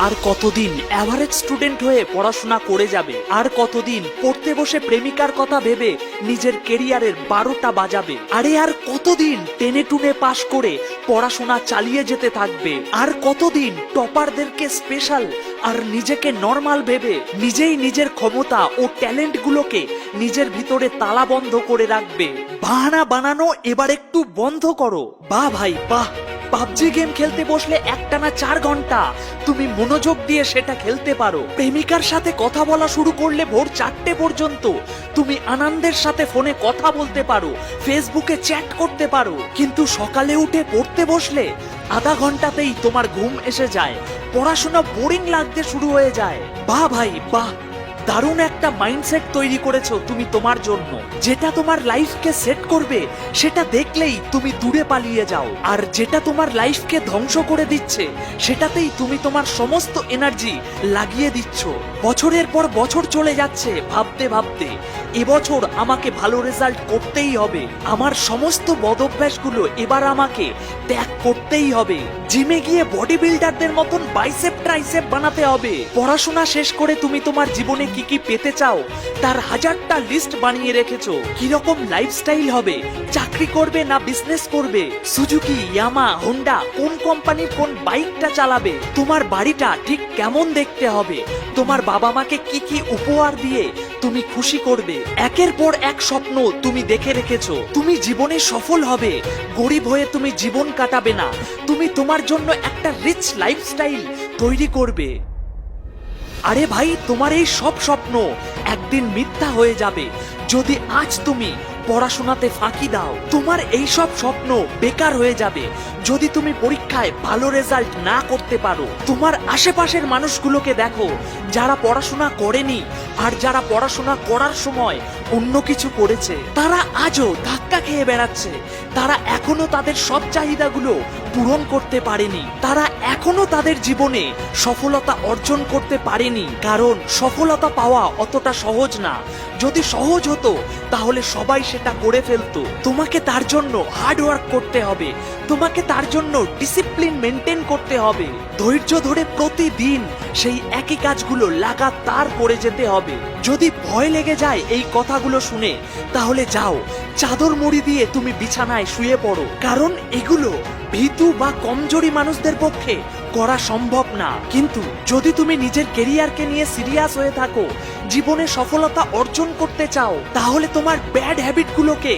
আর কতদিন average student হয়ে পড়াশোনা করে যাবে, আর কতদিন পড়তে বসে প্রেমিকার কথা ভেবে নিজের কেরিয়ারের 12টা বাজাবে, আরে আর কতদিন টেনে টুনে পাশ করে পড়াশোনা চালিয়ে যেতে থাকবে, আর কতদিন টপারদেরকে স্পেশাল আর নিজেকে নর্মাল ভেবে নিজেই নিজের ক্ষমতা ও ট্যালেন্ট গুলোকে নিজের ভিতরে তালাবন্ধ করে রাখবে। বাহানা বানানো এবার একটু বন্ধ করো। বাহ ভাই বাহ, পাবজি গেম খেলতে বসলে একটানা 4 ঘন্টা তুমি মনোযোগ দিয়ে সেটা খেলতে পারো। প্রেমিকার সাথে কথা বলা শুরু করলে ভোর 4টে পর্যন্ত তুমি আনন্দের সাথে ফোনে কথা বলতে পারো, ফেসবুকে চ্যাট করতে পারো। কিন্তু সকালে উঠে পড়তে বসলে আধা ঘন্টাতেই তোমার ঘুম এসে যায়, পড়াশোনা বোরিং লাগতে শুরু হয়ে যায়। বাহ ভাই বাহ, দারুণ একটা মাইন্ডসেট তৈরি করেছো তুমি তোমার জন্য। যেটা তোমার লাইফকে সেট করবে সেটা দেখলেই তুমি দূরে পালিয়ে যাও, আর যেটা তোমার লাইফকে ধ্বংস করে দিচ্ছে সেটাতেই তুমি তোমার সমস্ত এনার্জি লাগিয়ে দিচ্ছ। বছরের পর বছর চলে যাচ্ছে ভাবতে ভাবতে এবছর আমাকে ভালো রেজাল্ট করতেই হবে, আমার সমস্ত বদঅভ্যাসগুলো এবার আমাকে ত্যাগ করতেই হবে, জিমে গিয়ে বডি বিল্ডারদের মতন বাইসেপ ট্রাইসেপ বানাতে হবে। পড়াশোনা শেষ করে তুমি তোমার জীবনে কি কি পেতে চাও তার 1000টা লিস্ট বানিয়ে রেখেছো। কিরকম লাইফস্টাইল হবে, চাকরি করবে না বিজনেস করবে, সুজুকি ইয়ামা হোন্ডা কোন কোম্পানির কোন বাইকটা চালাবে, তোমার বাড়িটা ঠিক কেমন দেখতে হবে, তোমার বাবা মাকে কি কি উপহার দিয়ে তুমি খুশি করবে। একের পর এক স্বপ্ন তুমি দেখে রেখেছো। তুমি জীবনে সফল হবে, গরিব হয়ে তুমি জীবন কাটাবে না, তুমি তোমার জন্য একটা রিচ লাইফস্টাইল তৈরি করবে। আরে ভাই, তোমার এই সব স্বপ্ন একদিন মিথ্যা হয়ে যাবে যদি আজ তুমি পড়াশোনাতে ফাঁকি দাও। তোমার এই সব স্বপ্ন বেকার হয়ে যাবে যদি তুমি পরীক্ষায় ভালো রেজাল্ট না করতে পারো। তোমার আশেপাশের মানুষগুলোকে দেখো যারা পড়াশোনা করেনি আর যারা পড়াশোনা করার সময় অন্য কিছু করেছে, তারা আজও ধাক্কা খেয়ে বেড়াচ্ছে, তারা এখনো তাদের সব চাহিদাগুলো পূরণ করতে পারেনি, তারা এখনো তাদের জীবনে সফলতা অর্জন করতে পারেনি। কারণ সফলতা পাওয়া অতটা সহজ না, যদি সহজ হতো তাহলে সবাই সেটা করে ফেলতো। তোমাকে তার জন্য হার্ড ওয়ার্ক করতে হবে, তোমাকে তার জন্য ডিসিপ্লিন মেনটেন করতে হবে, ধৈর্য ধরে প্রতিদিন সেই একই কাজগুলো লাগাতার করে যেতে হবে। যদি ভয় লেগে যায় এই কথাগুলো শুনে তাহলে যাও চাদর মুড়ি দিয়ে তুমি বিছানায় শুয়ে পড়ো, কারণ এগুলো ভীতু বা কমজোরি মানুষদের পক্ষে করা সম্ভব না। কিন্তু যদি তুমি নিজের কেরিয়ারকে নিয়ে সিরিয়াস হয়ে থাকো, জীবনে সফলতা অর্জন করতে চাও, তাহলে তোমার ব্যাড হ্যাবিটগুলোকে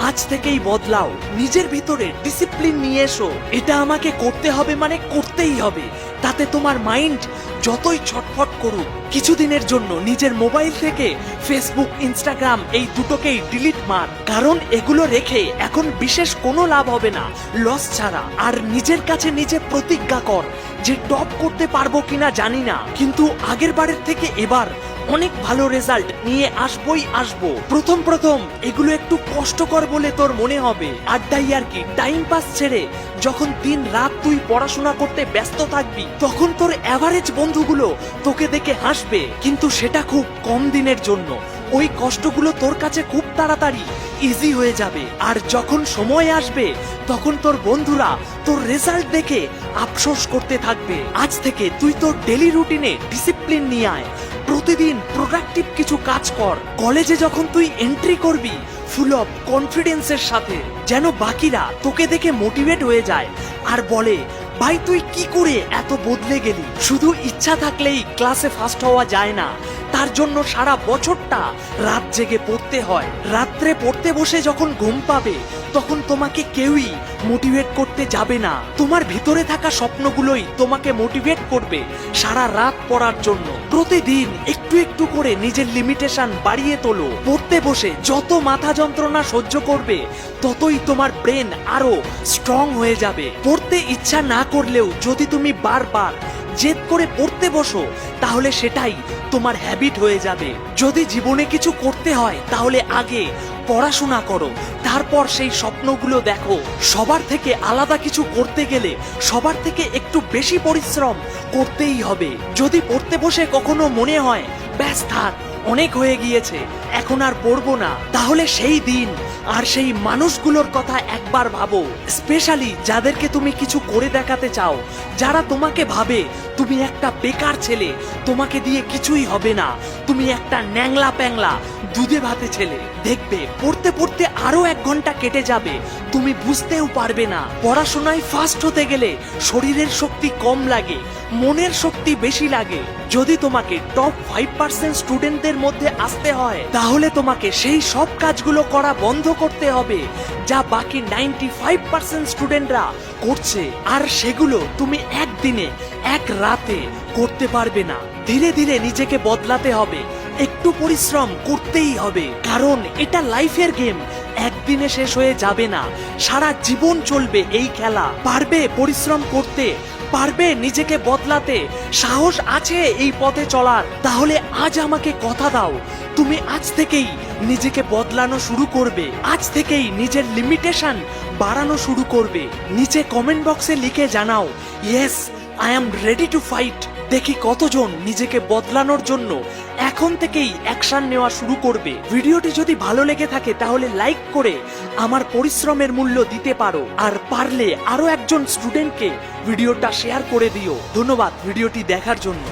আজ থেকেই বদলাও, নিজের ভিতরে ডিসিপ্লিন নিয়ে এসো। এটা আমাকে করতে হবে মানে করতেই হবে, তাতে তোমার মাইন্ড যতই ছটফট করুক। কিছুদিনের জন্য নিজের মোবাইল থেকে ফেসবুক ইনস্টাগ্রাম এই দুটোকেই ডিলিট মার, কারণ এগুলো রেখে এখন বিশেষ কোনো লাভ হবে না লস ছাড়া। আর নিজের কাছে নিজে প্রতিজ্ঞা কর যে টপ করতে পারবো কিনা জানি না, কিন্তু আগের বারের থেকে এবার অনেক ভালো রেজাল্ট নিয়ে আসবই আসবো। প্রথম প্রথম এগুলো একটু কষ্টকর বলে তোর মনে হবে, আড্ডাই আর কি, টাইম পাস ছেড়ে যখন দিন রাত তুই পড়াশোনা করতে ব্যস্ত থাকবি তখন তোর অ্যাভারেজ বন্ধুগুলো তোকে দেখে হাসবে, কিন্তু সেটা খুব কম দিনের জন্য। ওই কষ্টগুলো তোর কাছে খুব তাড়াতাড়ি ইজি হয়ে যাবে, আর যখন সময় আসবে তখন তোর বন্ধুরা তোর রেজাল্ট দেখে আফসোস করতে থাকবে। আজ থেকে তুই তোর ডেলি রুটিনে ডিসিপ্লিন নিয়ে আয়, প্রতিদিন প্রোডাক্টিভ কিছু কাজ কর। কলেজে যখন তুই এন্ট্রি করবি ফুল অফ কনফিডেন্সের সাথে, যেন বাকিরা তোকে দেখে মোটিভেট হয়ে যায় আর বলে ভাই তুই কি করে এত বদলে গেলি। শুধু ইচ্ছা থাকলেই ক্লাসে ফার্স্ট হওয়া যায় না, তার জন্য সারা বছরটা রাত জেগে পড়তে হয়। রাত্রে পড়তে বসে যখন ঘুম পাবে তখন তোমাকে কেউই মোটিভেট করতে যাবে না, তোমার ভিতরে থাকা স্বপ্নগুলোই তোমাকে মোটিভেট করবে সারা রাত পড়ার জন্য। প্রতিদিন একটু একটু করে নিজের লিমিটেশন বাড়িয়ে তোলো। পড়তে বসে যত মাথা যন্ত্রণা সহ্য করবে ততই তোমার ব্রেন আরো স্ট্রং হয়ে যাবে। পড়তে ইচ্ছা না করলেও যদি তুমি বারবার জেদ করে পড়তে বসো তাহলে সেটাই তোমার হ্যাবিট হয়ে যাবে। যদি জীবনে কিছু করতে হয় তাহলে আগে পড়াশোনা করো, তারপর সেই স্বপ্নগুলো দেখো। সবার থেকে আলাদা কিছু করতে গেলে সবার থেকে একটু বেশি পরিশ্রম করতেই হবে। যদি পড়তে বসে কখনো মনে হয় ব্যাস থাক অনেক হয়ে গিয়েছে এখন আর পড়বো না, তাহলে সেই দিন আর সেই মানুষগুলোর কথা একবার ভাবো, স্পেশালি যাদেরকে তুমি কিছু করে দেখাতে চাও, যারা তোমাকে ভাবে তুমি একটা বেকার ছেলে, তোমাকে দিয়ে কিছুই হবে না, তুমি একটা ন্যাংলা প্যাংলা দুধে ভাতে ছেলে। দেখবে পড়তে পড়তে আরো 1 ঘন্টা কেটে যাবে, তুমি বুঝতেও পারবে না। পড়াশোনায় ফার্স্ট হতে গেলে শরীরের শক্তি কম লাগে, মনের শক্তি বেশি লাগে। যদি তোমাকে টপ 5% স্টুডেন্টদের মধ্যে আসতে হয়, তাহলে তোমাকে সেই সব কাজগুলো করা বন্ধ করতে হবে যা বাকি 95% স্টুডেন্টরা করছে। আর সেগুলো তুমি একদিনে, এক রাতে করতে পারবে না। ধীরে ধীরে নিজেকে বদলাতে হবে, একটু পরিশ্রম করতেই হবে, কারণ এটা লাইফের গেম, একদিনে শেষ হয়ে যাবে না, সারা জীবন চলবে এই খেলা। পারবে পরিশ্রম করতে, পারবে নিজেকে বদলাতে, সাহস আছে এই পথে চলার? তাহলে আজ আমাকে কথা দাও, তুমি আজ থেকেই নিজেকে বদলানো শুরু করবে, আজ থেকেই নিজের লিমিটেশন বাড়ানো শুরু করবে। নিচে কমেন্ট বক্সে লিখে জানাও, yes I am ready to fight. দেখি কতজন নিজেকে বদলানোর জন্য এখন থেকেই অ্যাকশন নেওয়া শুরু করবে। ভিডিওটি যদি ভালো লেগে থাকে তাহলে লাইক করে আমার পরিশ্রমের মূল্য দিতে পারো, আর পারলে আরো একজন স্টুডেন্টকে ভিডিওটা শেয়ার করে দিও। ধন্যবাদ ভিডিওটি দেখার জন্য।